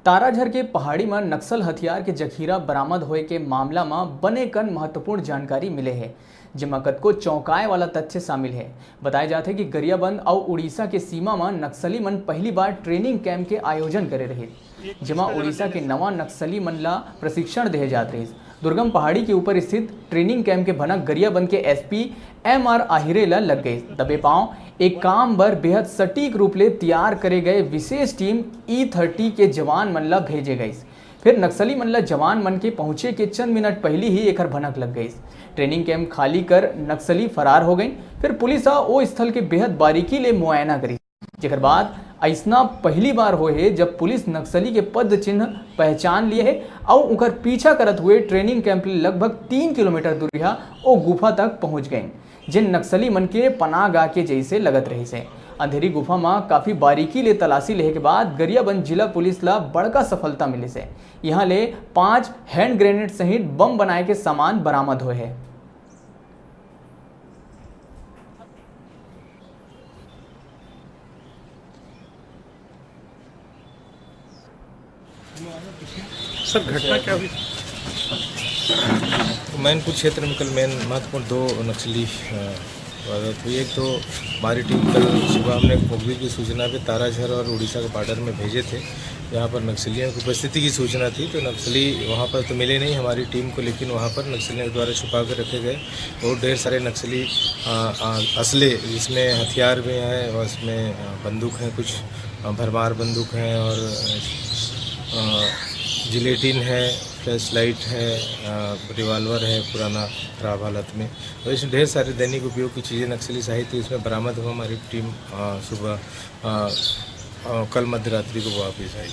ताराझर के पहाड़ी में नक्सल हथियार के जखीरा बरामद होए के मामला में बने कन महत्वपूर्ण जानकारी मिले है, जिसमें कतको चौंकाए वाला तथ्य शामिल है। बताया जाता है कि गरियाबंद और उड़ीसा के सीमा में नक्सली मन पहली बार ट्रेनिंग कैंप के आयोजन करे रहे, जिसमें उड़ीसा के नवा नक्सली मन ला प्रशिक्षण दे जात रहे। दुर्गम पहाड़ी के ऊपर स्थित ट्रेनिंग कैंप के भनक गरियाबंद के एसपी एमआर आहिरे ला लग गए। दबे पांव एक काम बर बेहद सटीक रूप ले तैयार करे गए विशेष टीम E30 के जवान मन ला भेजे गई। फिर नक्सली मन ला जवान मन के पहुंचे के चंद मिनट पहले ही एक भनक लग गई। ट्रेनिंग कैंप खाली कर नक्सली फरार हो गई। फिर पुलिस ओ स्थल के बेहद बारीकी ले मुआयना करी, जेकर बाद ऐसा पहली बार हो है जब पुलिस नक्सली के पद चिन्ह पहचान लिए है और उनकर पीछा करत हुए ट्रेनिंग कैंप लगभग 3 किलोमीटर दूरिया ओ गुफा तक पहुंच गए, जिन नक्सली मन के पनागा के जैसे लगत रही से। अंधेरी गुफा में काफ़ी बारीकी ले तलाशी लेहे के बाद गरियाबंद जिला पुलिस ला बड़का सफलता मिले से। यहाँ ले 5 हैंड ग्रेनेड सहित बम बनाए के सामान बरामद हुए है। सर घटना क्या हुई? मैनपुर क्षेत्र में कल महत्वपूर्ण 2 नक्सली वारदात हुई। एक तो हमारी टीम कल सुबह हमने मुखबिर की सूचना पे ताराझर और उड़ीसा के बॉर्डर में भेजे थे, यहाँ पर नक्सलियों की उपस्थिति की सूचना थी। तो नक्सली वहाँ पर तो मिले नहीं हमारी टीम को, लेकिन वहाँ पर नक्सलियों द्वारा छुपा कर रखे गए और ढेर सारे नक्सली असले, जिसमें हथियार भी हैं और इसमें बंदूक हैं, कुछ भरमार बंदूक हैं और जिलेटिन है, फ्लैश लाइट है, रिवाल्वर है पुराना खराब हालत में। तो इसमें ढेर सारे दैनिक उपयोग की चीज़ें नक्सली साहित्य इसमें बरामद हुआ। हमारी टीम सुबह कल मध्य रात्रि को वापस आई।